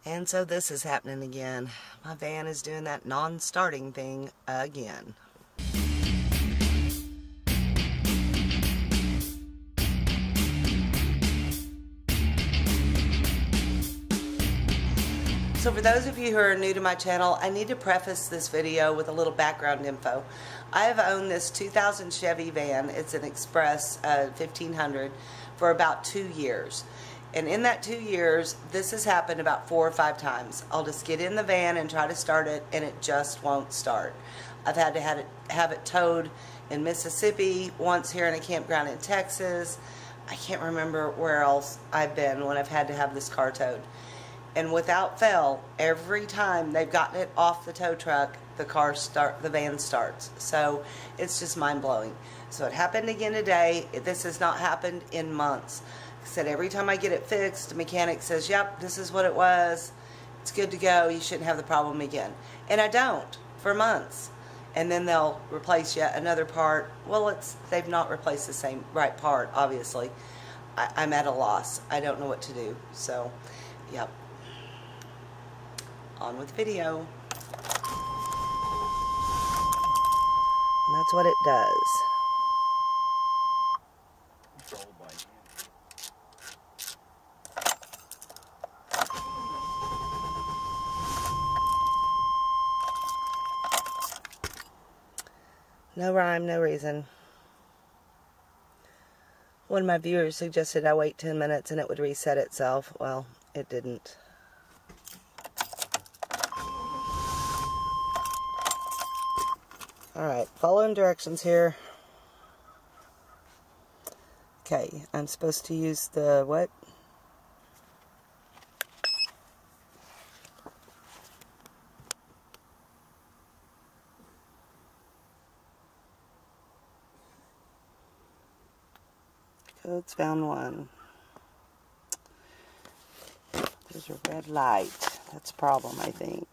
And so this is happening again. My van is doing that non-starting thing again. So for those of you who are new to my channel, I need to preface this video with a little background info. I have owned this 2000 Chevy van, it's an Express 1500, for about 2 years. And in that 2 years, this has happened about 4 or 5 times. I'll just get in the van and try to start it, and it just won't start. I've had to have it towed in Mississippi, once here in a campground in Texas. I can't remember where else I've been when I've had to have this car towed. And without fail, every time they've gotten it off the tow truck, the van starts. So it's just mind-blowing. So it happened again today. This has not happened in months. Like I said, every time I get it fixed, the mechanic says, yep, this is what it was. It's good to go. You shouldn't have the problem again. And I don't for months. And then they'll replace yet another part. Well, they've not replaced the same right part, obviously. I'm at a loss. I don't know what to do. So, yep. On with the video. And that's what it does. No rhyme, no reason. One of my viewers suggested I wait 10 minutes and it would reset itself. Well, it didn't. Alright, following directions here. Okay, I'm supposed to use the what? Codes found 1. There's a red light. That's a problem, I think.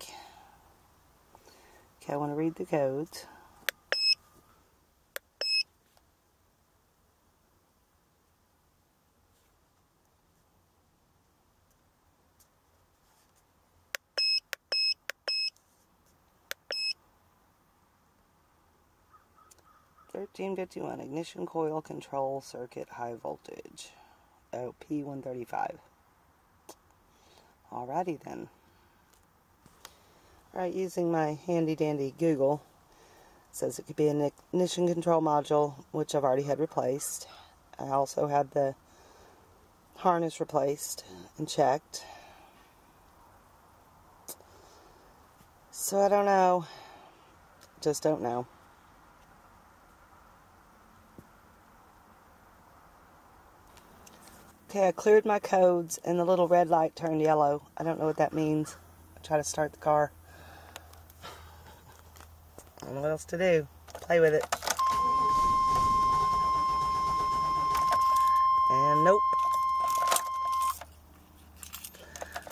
Okay, I want to read the codes. $13.51 ignition coil control circuit high voltage. Oh, P135. Alrighty then. Alright, using my handy dandy Google, it says it could be an ignition control module, which I've already had replaced. I also had the harness replaced and checked. So I don't know. Just don't know. Okay, I cleared my codes and the little red light turned yellow. I don't know what that means. I try to start the car. I don't know what else to do. Play with it. And nope.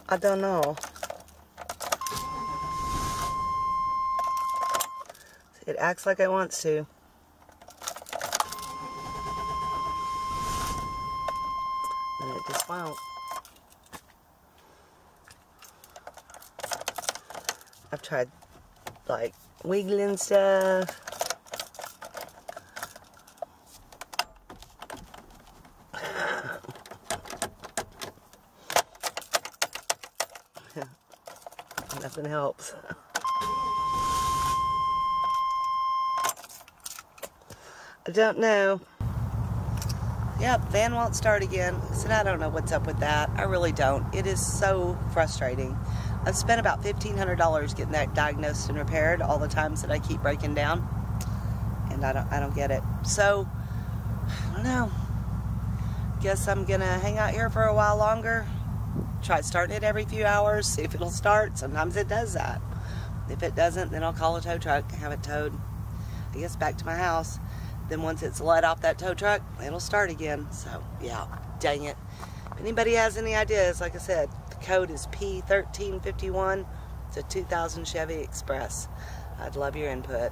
I don't know. It acts like it wants to. And it just won't. I've tried like wiggling stuff. Nothing helps. I don't know. Yep, van won't start again. I said, I don't know what's up with that. I really don't. It is so frustrating. I've spent about $1,500 getting that diagnosed and repaired all the times that I keep breaking down. And I don't get it. So, I don't know. Guess I'm going to hang out here for a while longer. Try starting it every few hours, see if it'll start. Sometimes it does that. If it doesn't, then I'll call a tow truck, have it towed, I guess, back to my house. Then once it's let off that tow truck, it'll start again. So, yeah, dang it. If anybody has any ideas, like I said, the code is P1351. It's a 2000 Chevy Express. I'd love your input.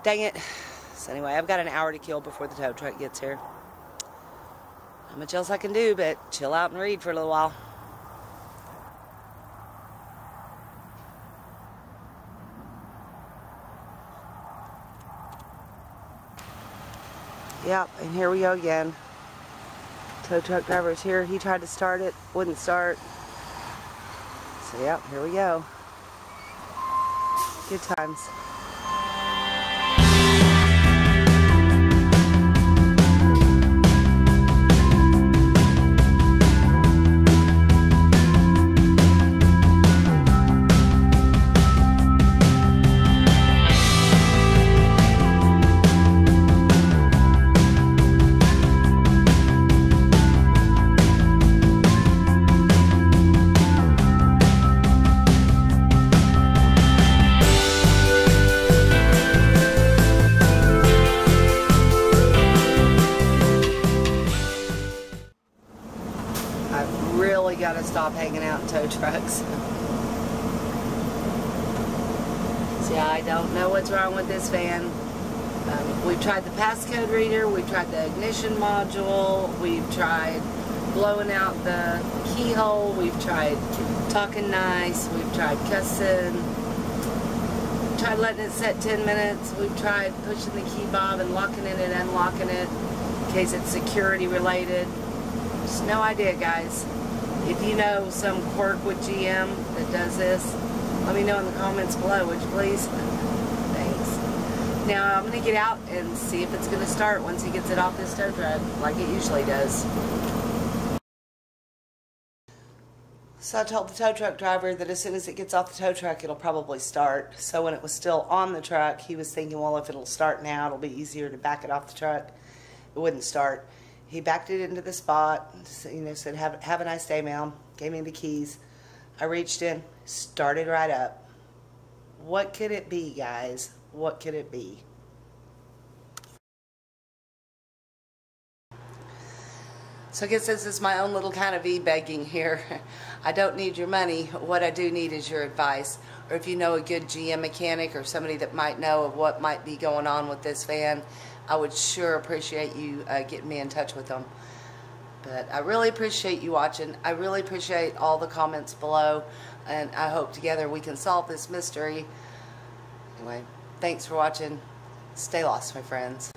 Dang it. So anyway, I've got an hour to kill before the tow truck gets here. Not much else I can do but chill out and read for a little while. Yep, and here we go again. Tow truck driver's here. He tried to start it, wouldn't start. So yep, here we go. Good times. Really got to stop hanging out in tow trucks. See, I don't know what's wrong with this van. We've tried the passcode reader, we've tried the ignition module, we've tried blowing out the keyhole, we've tried talking nice, we've tried cussing, tried letting it set 10 minutes, we've tried pushing the key bob and locking it and unlocking it in case it's security related. Just no idea, guys. If you know some quirk with GM that does this, let me know in the comments below, would you please? Thanks. Now I'm going to get out and see if it's going to start once he gets it off this tow truck, like it usually does. So I told the tow truck driver that as soon as it gets off the tow truck, it'll probably start. So when it was still on the truck, he was thinking, well, if it'll start now, it'll be easier to back it off the truck. It wouldn't start. He backed it into the spot, you know, said, have a nice day, ma'am. Gave me the keys. I reached in, started right up. What could it be, guys? What could it be? So I guess this is my own little kind of e-begging here. I don't need your money. What I do need is your advice. Or if you know a good GM mechanic or somebody that might know of what might be going on with this van, I would sure appreciate you getting me in touch with them. But I really appreciate you watching. I really appreciate all the comments below. And I hope together we can solve this mystery. Anyway, thanks for watching. Stay lost, my friends.